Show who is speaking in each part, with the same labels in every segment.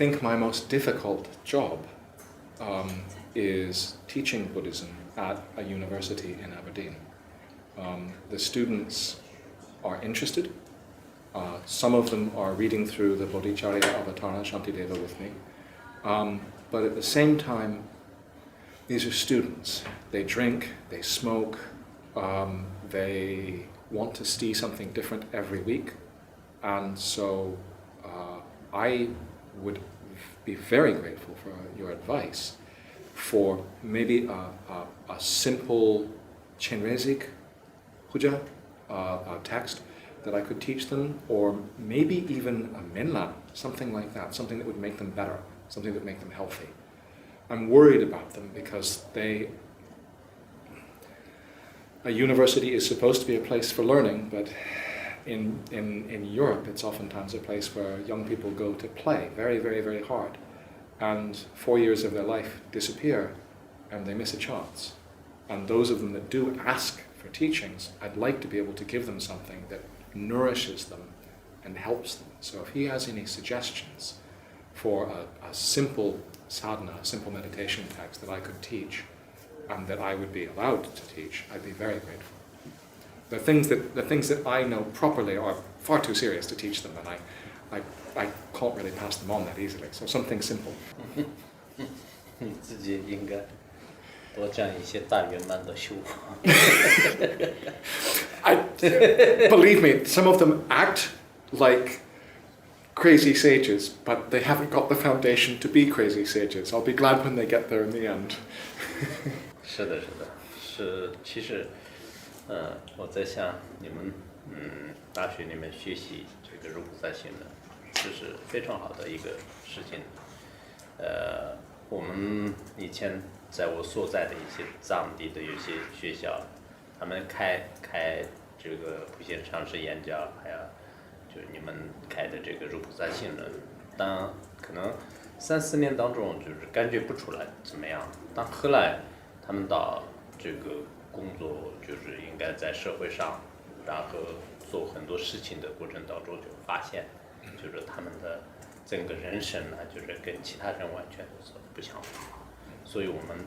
Speaker 1: think my most difficult job is teaching Buddhism at a university in Aberdeen. The students are interested. Some of them are reading through the Bodhicharya Avatara Shantideva with me. But at the same time, these are students. They drink, they smoke, they want to see something different every week. And so I would be very grateful for your advice for maybe a simple Chenrezig puja text that I could teach them, or maybe even a minla, something like that, something that would make them better, something that would make them healthy. I'm worried about them because a university is supposed to be a place for learning, but in Europe it's oftentimes a place where young people go to play very, very, very hard, and 4 years of their life disappear and they miss a chance. And those of them that do ask for teachings, I'd like to be able to give them something that nourishes them and helps them. So if he has any suggestions for a simple sadhana, a simple meditation text that I could teach and that I would be allowed to teach, I'd be very grateful. The things that I know properly are far too serious to teach them, and I can't really pass them on that easily. So something simple.
Speaker 2: 你自己应该多占一些大圆满的修法。
Speaker 1: Believe me, some of them act like crazy sages, but they haven't got the foundation to be crazy sages. I'll be glad when they get there in the end.
Speaker 2: 是的，其实，我在想你们，大学里面学习这个入菩萨行呢，这是非常好的一个事情。我们以前在我所在的一些藏地的有些学校，他们开这个普贤上师演讲，还有就是你们开的这个入菩萨行论，当可能3-4年当中就是感觉不出来怎么样，但后来他们到这个工作就是应该在社会上，然后做很多事情的过程当中就发现，就是他们的整个人生呢，就是跟其他人完全是不相符。所以我们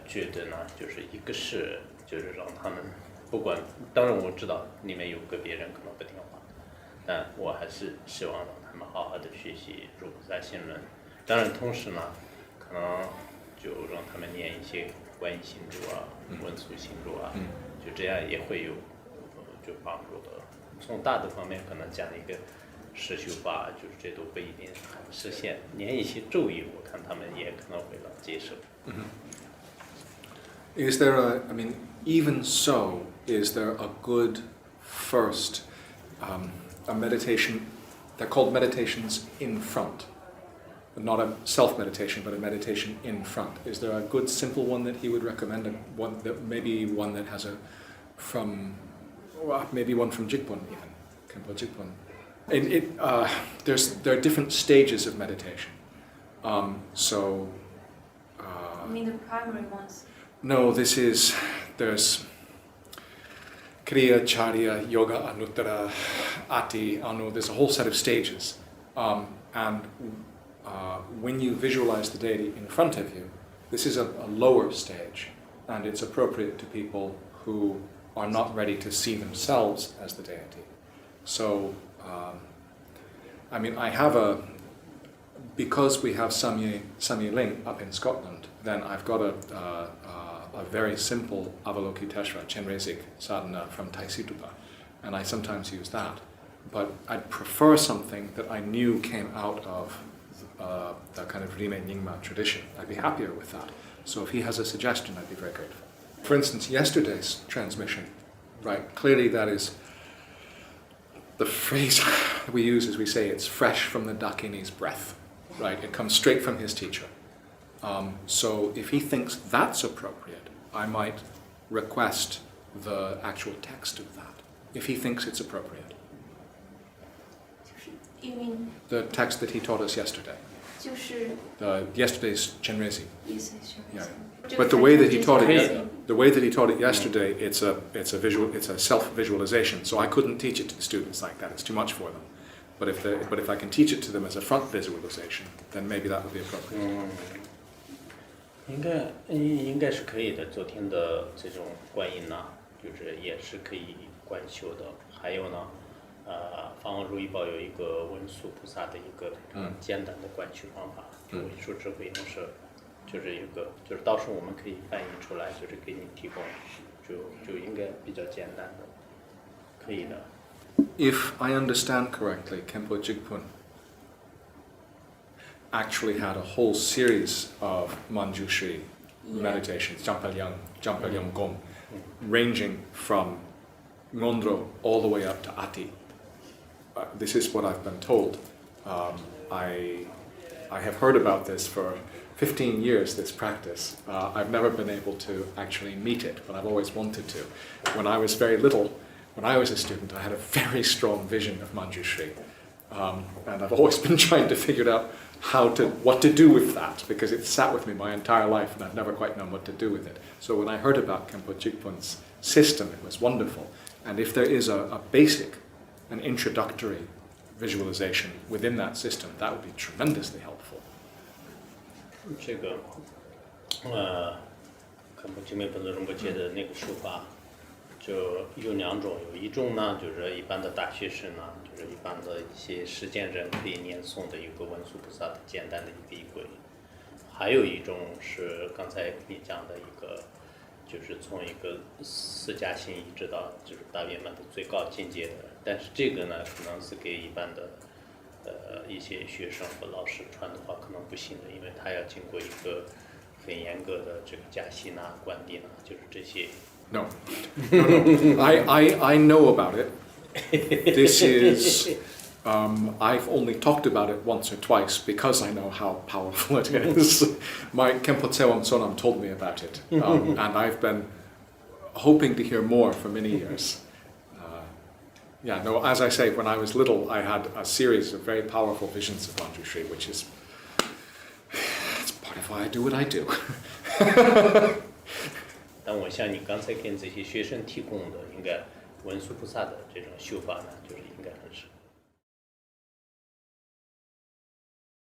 Speaker 2: 觉得呢，就是一个是就是让他们不管，当然我知道里面有个别人可能不听话，但我还是希望让他们好好的学习入菩萨行论。当然同时呢，可能就让他们念一些观音心咒啊、文殊心咒啊，就这样也会有就帮助的。从大的方面可能讲一个实修法，就是这都不一定很实现。念一些咒语，我看他们也可能会能接受。
Speaker 1: Is there even so, is there a good first a meditation? They're called meditations in front. Not a self-meditation, but a meditation in front. Is there a good simple one that he would recommend? Maybe one that has maybe one from Jigpun even, Khenpo Jigpun. There are different stages of meditation.
Speaker 3: You mean the primary ones?
Speaker 1: No, there's Kriya, Charya, Yoga, Anuttara, Ati, Anu. There's a whole set of stages. And when you visualize the deity in front of you, this is a lower stage, and it's appropriate to people who are not ready to see themselves as the deity. So, because we have Samye Ling up in Scotland, then I've got a very simple Avalokiteshvara, Chenrezig sadhana from Taisitupa, and I sometimes use that. But I'd prefer something that I knew came out of the kind of Rime Nyingma tradition. I'd be happier with that. So if he has a suggestion, I'd be very grateful. For instance, yesterday's transmission, right, clearly that is, the phrase we use is we say it's fresh from the Dakini's breath, right? It comes straight from his teacher. So if he thinks that's appropriate, I might request the actual text of that, if he thinks it's appropriate.
Speaker 3: You mean?
Speaker 1: The text that he taught us yesterday. Yesterday's Chenrezig.
Speaker 3: Yes,
Speaker 1: yeah. But the way that he taught it yesterday, it's a self-visualization. So I couldn't teach it to the students like that. It's too much for them. But if I can teach it to them as a front visualization, then maybe that would be appropriate.
Speaker 2: 应该是可以的。昨天的这种观音呢，就是也是可以观修的。还有呢，法王如意宝有一个文殊菩萨的一个简单的观修方法，就文殊智慧能舍，就是一个，就是到时候我们可以翻译出来，就是给你提供，就应该比较简单的，可以的。
Speaker 1: If I understand correctly, Khenpo Jigpun actually had a whole series of Manjushri meditations, Jampalyam Gom, ranging from Ngondro all the way up to Ati. This is what I've been told. I have heard about this for 15 years, this practice. I've never been able to actually meet it, but I've always wanted to. When I was very little, when I was a student, I had a very strong vision of Manjushri. And I've always been trying to figure out what to do with that, because it sat with me my entire life and I've never quite known what to do with it. So when I heard about Khenpo Jigpun's system, it was wonderful. And if there is a basic, an introductory visualization within that system, that would be tremendously helpful.
Speaker 2: 这个，肯布吉梅本尊仁波切的那个书法，就有两种，有一种呢，就是一般的大学生呢，就是一般的一些实践人可以念诵的一个文殊菩萨的简单的一个仪轨，还有一种是刚才你讲的一个，就是从一个四加行一直到就是大圆满的最高境界的，但是这个呢，可能是给一般的。一些学生和老师传的话可能不行的，因为他要经过一个很严格的这个加息呐、灌顶呐，就是这些。
Speaker 1: No. I know about it. This is, I've only talked about it once or twice because I know how powerful it is. My Khenpo Tsewang Sonam told me about it, and I've been hoping to hear more for many years. Yeah, no, as I say, when I was little, I had a series of very powerful visions of Manjushri, which is it's part of why I do what I do.
Speaker 2: 但我像你刚才跟这些学生提供的，应该文殊菩萨的这种修法呢，就是应该很适合。